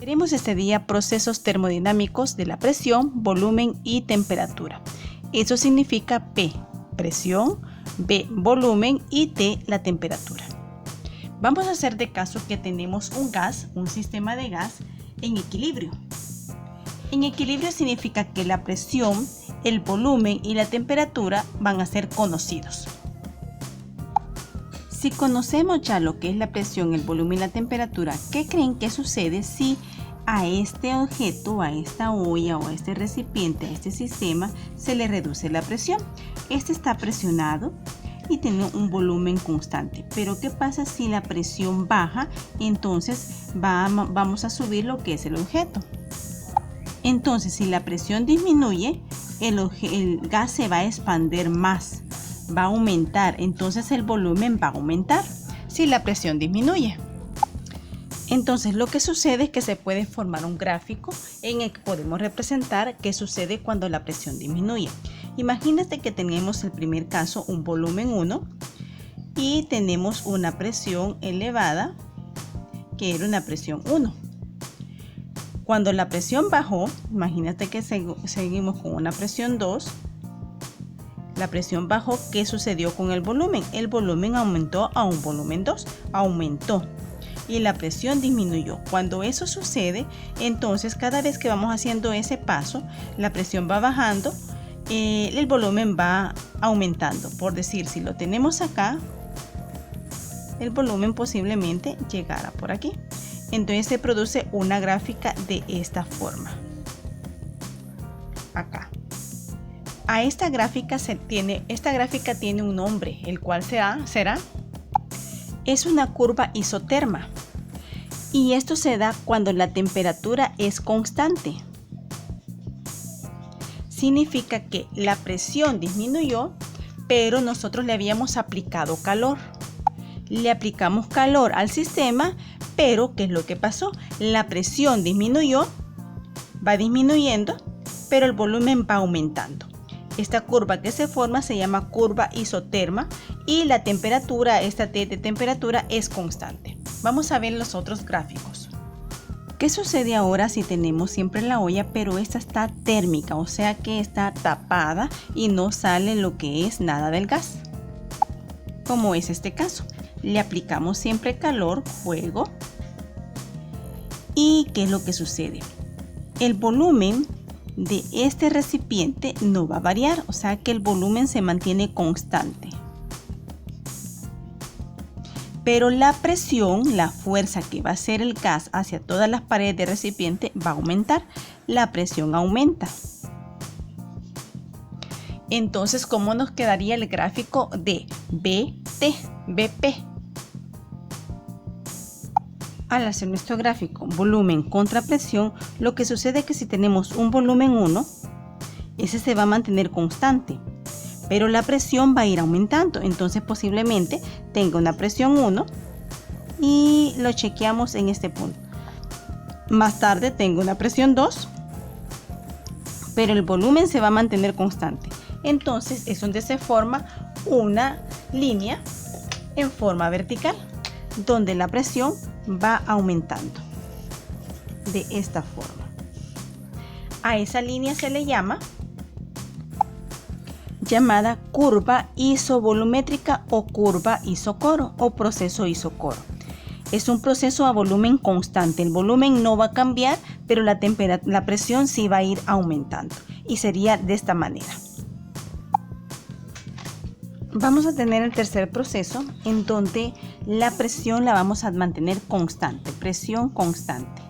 Veremos este día procesos termodinámicos de la presión, volumen y temperatura. Eso significa P, presión, B, volumen y T, la temperatura. Vamos a hacer de caso que tenemos un gas, un sistema de gas en equilibrio. En equilibrio significa que la presión, el volumen y la temperatura van a ser conocidos. Si conocemos ya lo que es la presión, el volumen y la temperatura, ¿qué creen que sucede si a este objeto, a esta olla o a este recipiente, a este sistema, se le reduce la presión? Este está presionado y tiene un volumen constante. Pero ¿qué pasa si la presión baja? Entonces vamos a subir lo que es el objeto. Entonces, si la presión disminuye, el gas se va a expandir más, va a aumentar, entonces el volumen va a aumentar si la presión disminuye. Entonces lo que sucede es que se puede formar un gráfico en el que podemos representar qué sucede cuando la presión disminuye. Imagínate que tenemos el primer caso, un volumen 1, y tenemos una presión elevada que era una presión 1. Cuando la presión bajó, imagínate que seguimos con una presión 2. La presión bajó, ¿qué sucedió con el volumen? El volumen aumentó a un volumen 2, aumentó. Y la presión disminuyó. Cuando eso sucede, entonces cada vez que vamos haciendo ese paso, la presión va bajando, el volumen va aumentando. Por decir, si lo tenemos acá, el volumen posiblemente llegara por aquí. Entonces se produce una gráfica de esta forma. Acá. A esta gráfica tiene un nombre, el cual es una curva isoterma. Y esto se da cuando la temperatura es constante. Significa que la presión disminuyó, pero nosotros le habíamos aplicado calor. Le aplicamos calor al sistema, pero ¿qué es lo que pasó? La presión disminuyó, va disminuyendo, pero el volumen va aumentando. Esta curva que se forma se llama curva isoterma y la temperatura, esta T de temperatura, es constante. Vamos a ver los otros gráficos. ¿Qué sucede ahora si tenemos siempre la olla, pero esta está térmica, o sea que está tapada y no sale lo que es nada del gas? Como es este caso. Le aplicamos siempre calor, fuego. ¿Y qué es lo que sucede? El volumen de este recipiente no va a variar, o sea que el volumen se mantiene constante. Pero la presión, la fuerza que va a hacer el gas hacia todas las paredes del recipiente va a aumentar. La presión aumenta. Entonces, ¿cómo nos quedaría el gráfico de BP? Al hacer nuestro gráfico volumen contra presión, lo que sucede es que si tenemos un volumen 1, ese se va a mantener constante, pero la presión va a ir aumentando. Entonces posiblemente tenga una presión 1 y lo chequeamos en este punto. Más tarde tengo una presión 2, pero el volumen se va a mantener constante. Entonces es donde se forma una línea en forma vertical, donde la presión va aumentando de esta forma. A esa línea se le llamada curva isovolumétrica o curva isocoro o proceso isocoro. Es un proceso a volumen constante. El volumen no va a cambiar, pero la presión sí va a ir aumentando y sería de esta manera. Vamos a tener el tercer proceso en donde la presión la vamos a mantener constante, presión constante.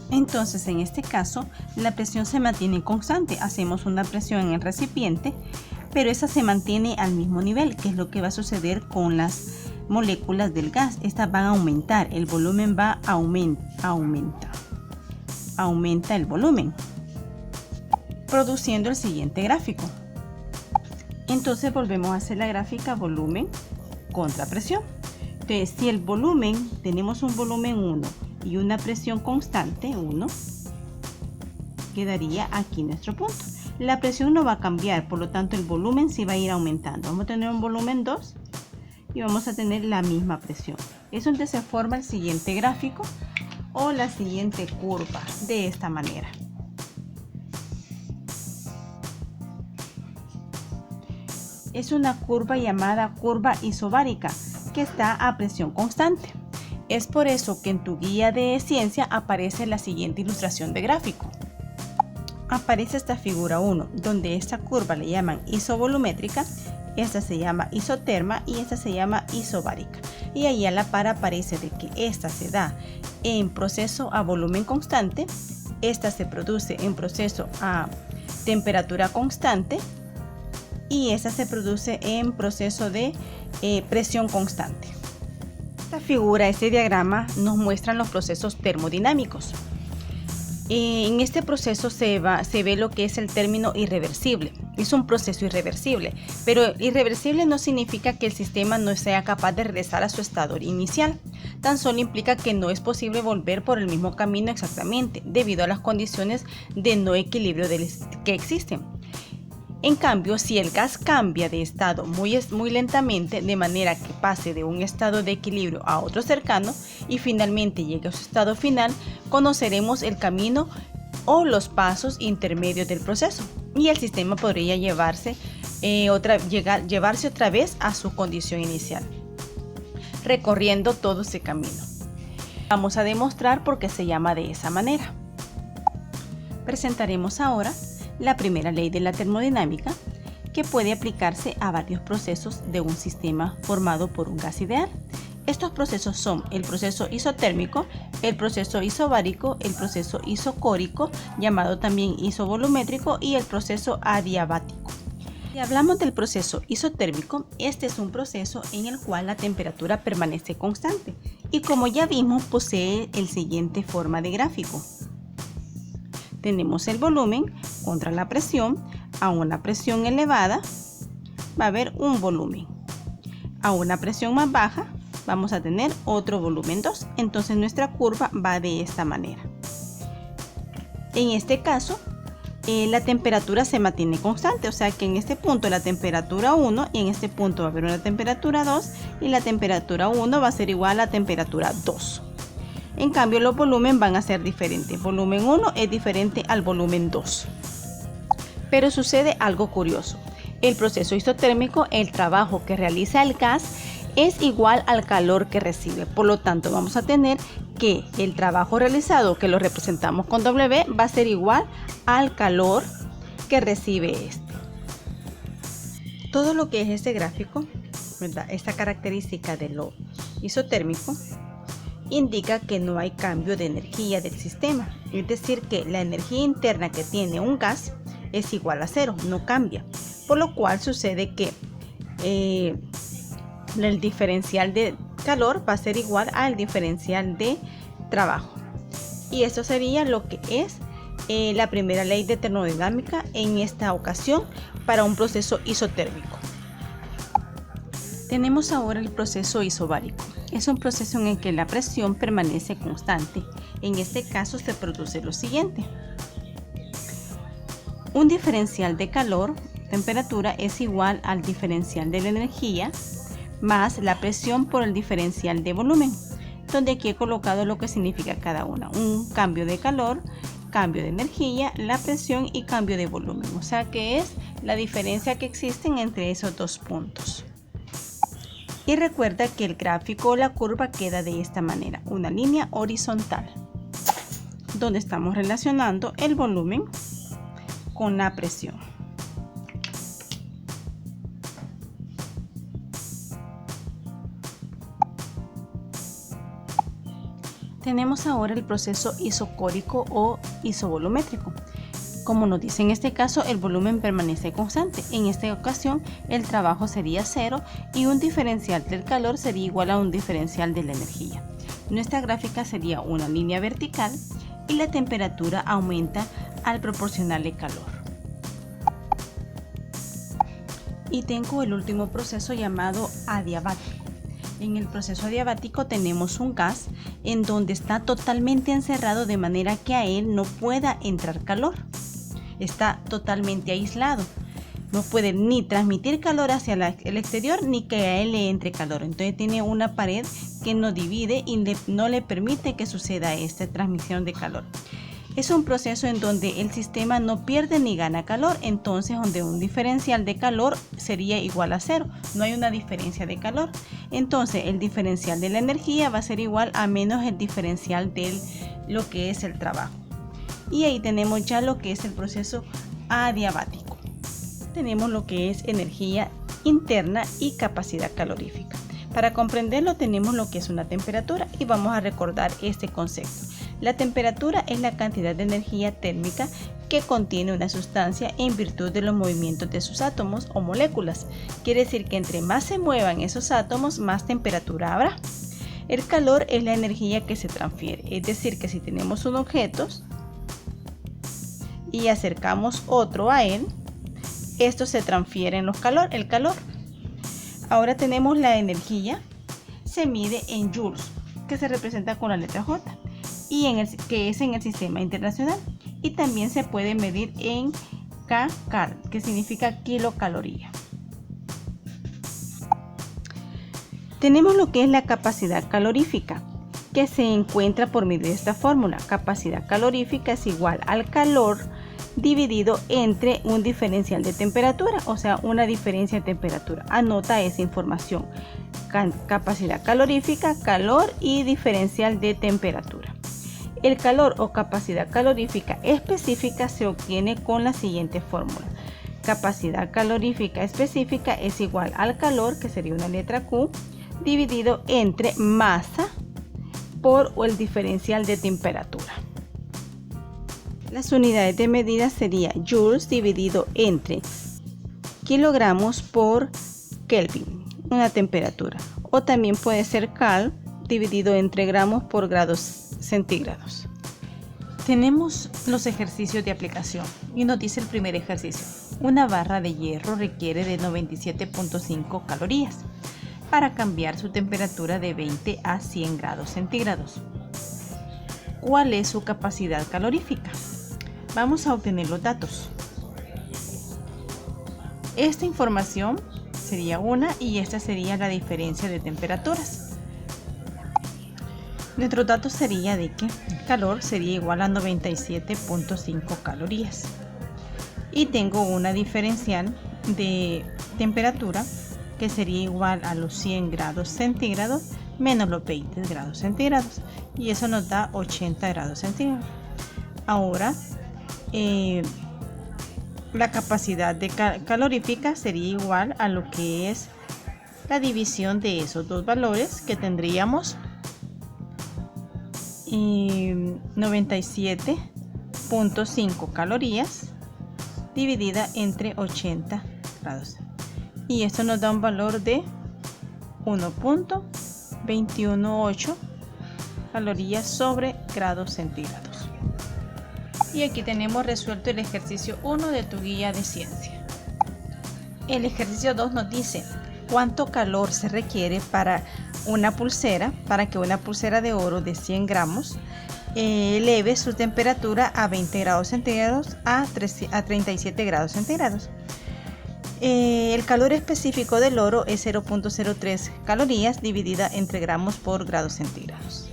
Entonces, en este caso, la presión se mantiene constante. Hacemos una presión en el recipiente, pero esa se mantiene al mismo nivel, que es lo que va a suceder con las moléculas del gas. Estas van a aumentar, el volumen va a aumenta el volumen, produciendo el siguiente gráfico. Entonces volvemos a hacer la gráfica volumen contra presión. Entonces, si el volumen, tenemos un volumen 1 y una presión constante 1, quedaría aquí nuestro punto. La presión no va a cambiar, por lo tanto el volumen sí va a ir aumentando. Vamos a tener un volumen 2 y vamos a tener la misma presión. Es donde se forma el siguiente gráfico o la siguiente curva de esta manera. Es una curva llamada curva isobárica que está a presión constante. Es por eso que en tu guía de ciencia aparece la siguiente ilustración de gráfico. Aparece esta figura 1, donde esta curva le llaman isovolumétrica, esta se llama isoterma y esta se llama isobárica. Y ahí a la par aparece de que esta se da en proceso a volumen constante, esta se produce en proceso a temperatura constante y esta se produce en proceso de presión constante. Esta figura, este diagrama nos muestra los procesos termodinámicos. En este proceso se ve lo que es el término irreversible. Es un proceso irreversible, pero irreversible no significa que el sistema no sea capaz de regresar a su estado inicial. Tan solo implica que no es posible volver por el mismo camino exactamente, debido a las condiciones de no equilibrio que existen. En cambio, si el gas cambia de estado muy lentamente, de manera que pase de un estado de equilibrio a otro cercano y finalmente llegue a su estado final, conoceremos el camino o los pasos intermedios del proceso y el sistema podría llevarse otra vez a su condición inicial, recorriendo todo ese camino. Vamos a demostrar por qué se llama de esa manera. Presentaremos ahora la primera ley de la termodinámica, que puede aplicarse a varios procesos de un sistema formado por un gas ideal. Estos procesos son el proceso isotérmico, el proceso isobárico, el proceso isocórico, llamado también isovolumétrico, y el proceso adiabático. Si hablamos del proceso isotérmico, este es un proceso en el cual la temperatura permanece constante y, como ya vimos, posee el siguiente forma de gráfico. Tenemos el volumen contra la presión. A una presión elevada va a haber un volumen. A una presión más baja vamos a tener otro volumen 2. Entonces nuestra curva va de esta manera. En este caso, la temperatura se mantiene constante. O sea que en este punto la temperatura 1 y en este punto va a haber una temperatura 2 y la temperatura 1 va a ser igual a la temperatura 2. En cambio, los volúmenes van a ser diferentes. Volumen 1 es diferente al volumen 2. Pero sucede algo curioso. El proceso isotérmico, el trabajo que realiza el gas es igual al calor que recibe. Por lo tanto, vamos a tener que el trabajo realizado, que lo representamos con W, va a ser igual al calor que recibe este. Todo lo que es este gráfico, ¿verdad? Esta característica de lo isotérmico, indica que no hay cambio de energía del sistema, es decir, que la energía interna que tiene un gas es igual a cero, no cambia, por lo cual sucede que el diferencial de calor va a ser igual al diferencial de trabajo, y eso sería lo que es la primera ley de termodinámica en esta ocasión para un proceso isotérmico. Tenemos ahora el proceso isobárico. Es un proceso en el que la presión permanece constante. En este caso se produce lo siguiente. Un diferencial de calor, temperatura, es igual al diferencial de la energía más la presión por el diferencial de volumen, donde aquí he colocado lo que significa cada una. Un cambio de calor, cambio de energía, la presión y cambio de volumen. O sea que es la diferencia que existen entre esos dos puntos. Y recuerda que el gráfico o la curva queda de esta manera, una línea horizontal, donde estamos relacionando el volumen con la presión. Tenemos ahora el proceso isocórico o isovolumétrico. Como nos dice en este caso, el volumen permanece constante. En esta ocasión el trabajo sería cero y un diferencial del calor sería igual a un diferencial de la energía. Nuestra gráfica sería una línea vertical y la temperatura aumenta al proporcionarle calor. Y tengo el último proceso llamado adiabático. En el proceso adiabático tenemos un gas en donde está totalmente encerrado de manera que a él no pueda entrar calor. Está totalmente aislado. no puede ni transmitir calor hacia el exterior ni que a él le entre calor. Entonces tiene una pared que nos divide y no le permite que suceda esta transmisión de calor. Es un proceso en donde el sistema no pierde ni gana calor, entonces donde un diferencial de calor sería igual a cero, no hay una diferencia de calor. Entonces el diferencial de la energía va a ser igual a menos el diferencial de lo que es el trabajo. Y ahí tenemos ya lo que es el proceso adiabático. Tenemos lo que es energía interna y capacidad calorífica. Para comprenderlo tenemos lo que es una temperatura y vamos a recordar este concepto. La temperatura es la cantidad de energía térmica que contiene una sustancia en virtud de los movimientos de sus átomos o moléculas. Quiere decir que entre más se muevan esos átomos, más temperatura habrá. El calor es la energía que se transfiere, es decir, que si tenemos un objeto y acercamos otro a él, esto se transfiere en el calor. Ahora tenemos la energía, se mide en joules, que se representa con la letra J, y que es en el sistema internacional, y también se puede medir en kcal, que significa kilocaloría. Tenemos lo que es la capacidad calorífica, que se encuentra por medio de esta fórmula. Capacidad calorífica es igual al calor dividido entre un diferencial de temperatura, o sea, una diferencia de temperatura. Anota esa información. Capacidad calorífica, calor y diferencial de temperatura. El calor o capacidad calorífica específica se obtiene con la siguiente fórmula. Capacidad calorífica específica es igual al calor, que sería una letra Q, dividido entre masa por el diferencial de temperatura. Las unidades de medida sería joules dividido entre kilogramos por Kelvin, una temperatura. O también puede ser cal dividido entre gramos por grados centígrados. Tenemos los ejercicios de aplicación y nos dice el primer ejercicio. Una barra de hierro requiere de 97.5 calorías para cambiar su temperatura de 20 a 100 grados centígrados. ¿Cuál es su capacidad calorífica? Vamos a obtener los datos. Esta información sería una y esta sería la diferencia de temperaturas. Nuestros datos sería de que el calor sería igual a 97.5 calorías. Y tengo una diferencial de temperatura que sería igual a los 100 grados centígrados menos los 20 grados centígrados. Y eso nos da 80 grados centígrados. Ahora, la capacidad calorífica sería igual a lo que es la división de esos dos valores, que tendríamos 97.5 calorías dividida entre 80 grados, y esto nos da un valor de 1.218 calorías sobre grados centígrados. Y aquí tenemos resuelto el ejercicio 1 de tu guía de ciencia. El ejercicio 2 nos dice cuánto calor se requiere para que una pulsera de oro de 100 gramos eleve su temperatura a 20 grados centígrados a 37 grados centígrados. El calor específico del oro es 0.03 calorías dividida entre gramos por grados centígrados.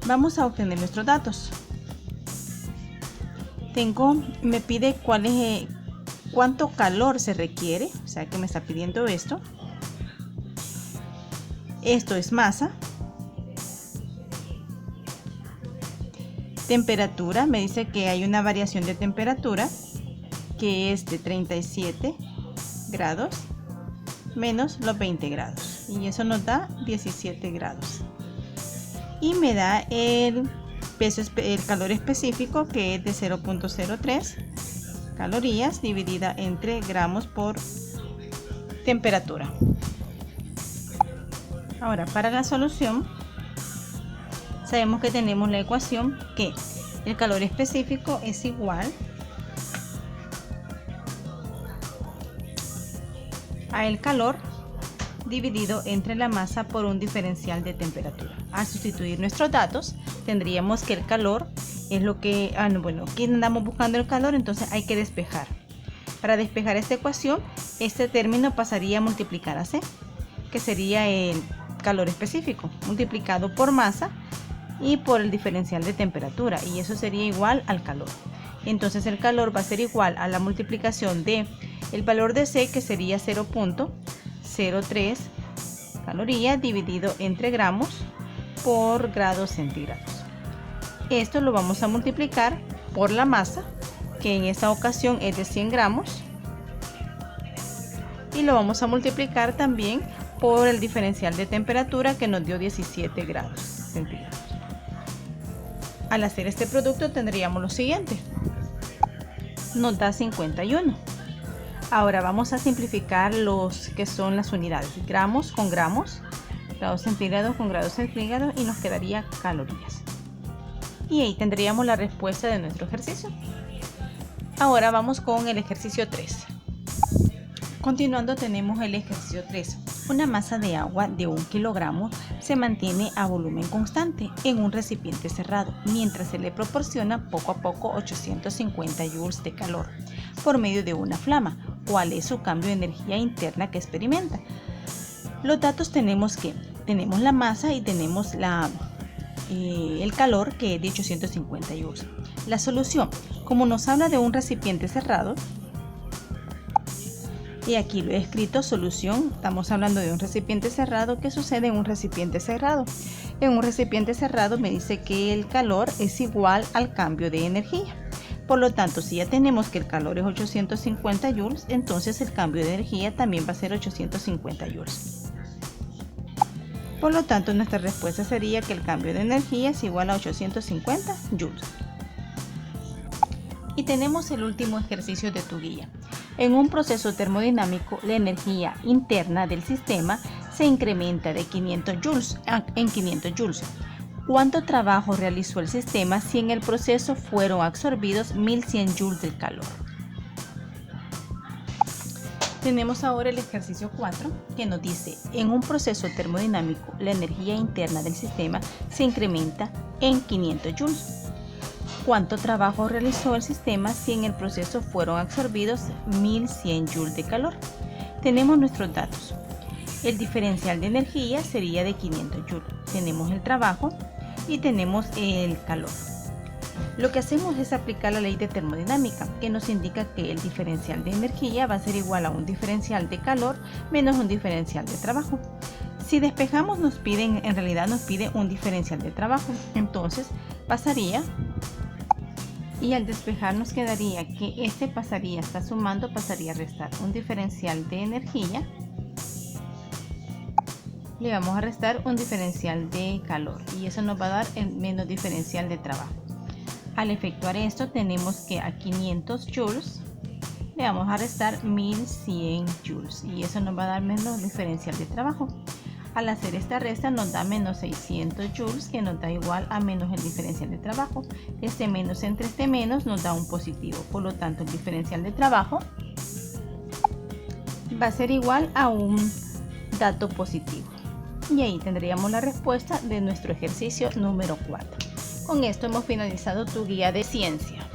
Vamos a obtener nuestros datos. Me pide cuánto calor se requiere, o sea que me está pidiendo esto. Esto es masa. Temperatura, me dice que hay una variación de temperatura que es de 37 grados menos los 20 grados, y eso nos da 17 grados. Y me da el calor específico, que es de 0.03 calorías dividida entre gramos por temperatura. Ahora, para la solución, sabemos que tenemos la ecuación que el calor específico es igual a el calor dividido entre la masa por un diferencial de temperatura. Al sustituir nuestros datos, tendríamos que el calor es lo que, aquí andamos buscando el calor, entonces hay que despejar. Para despejar esta ecuación, este término pasaría a multiplicar a C, que sería el calor específico, multiplicado por masa y por el diferencial de temperatura, y eso sería igual al calor. Entonces el calor va a ser igual a la multiplicación de el valor de C, que sería 0.03 calorías dividido entre gramos por grados centígrados. Esto lo vamos a multiplicar por la masa, que en esta ocasión es de 100 gramos, y lo vamos a multiplicar también por el diferencial de temperatura, que nos dio 17 grados centígrados. Al hacer este producto tendríamos lo siguiente: nos da 51. Ahora vamos a simplificar los que son las unidades: gramos con gramos, grados centígrados con grados centígrados, y nos quedaría calorías. Y ahí tendríamos la respuesta de nuestro ejercicio. Ahora vamos con el ejercicio 3. Continuando, tenemos el ejercicio 3. Una masa de agua de 1 kilogramo se mantiene a volumen constante en un recipiente cerrado, mientras se le proporciona poco a poco 850 joules de calor por medio de una flama. ¿Cuál es su cambio de energía interna que experimenta? Los datos tenemos la masa y tenemos el calor, que es de 850 joules. La solución, como nos habla de un recipiente cerrado, y aquí lo he escrito: solución, estamos hablando de un recipiente cerrado. ¿Qué sucede en un recipiente cerrado? En un recipiente cerrado me dice que el calor es igual al cambio de energía. Por lo tanto, si ya tenemos que el calor es 850 joules, entonces el cambio de energía también va a ser 850 joules. Por lo tanto, nuestra respuesta sería que el cambio de energía es igual a 850 joules. Y tenemos el último ejercicio de tu guía. En un proceso termodinámico, la energía interna del sistema se incrementa de 500 joules en 500 joules. ¿Cuánto trabajo realizó el sistema si en el proceso fueron absorbidos 1100 joules del calor? Tenemos ahora el ejercicio 4, que nos dice: en un proceso termodinámico, la energía interna del sistema se incrementa en 500 joules. ¿Cuánto trabajo realizó el sistema si en el proceso fueron absorbidos 1100 joules de calor? Tenemos nuestros datos. El diferencial de energía sería de 500 joules. Tenemos el trabajo y tenemos el calor. Lo que hacemos es aplicar la ley de termodinámica, que nos indica que el diferencial de energía va a ser igual a un diferencial de calor menos un diferencial de trabajo. Si despejamos, en realidad nos pide un diferencial de trabajo. Entonces pasaría, y al despejar nos quedaría que este pasaría, está sumando, pasaría a restar un diferencial de energía. Le vamos a restar un diferencial de calor, y eso nos va a dar el menos diferencial de trabajo. Al efectuar esto, tenemos que a 500 joules le vamos a restar 1100 joules, y eso nos va a dar menos diferencial de trabajo. Al hacer esta resta nos da menos 600 joules, que nos da igual a menos el diferencial de trabajo. Este menos entre este menos nos da un positivo, por lo tanto el diferencial de trabajo va a ser igual a un dato positivo. Y ahí tendríamos la respuesta de nuestro ejercicio número 4. Con esto hemos finalizado tu guía de ciencia.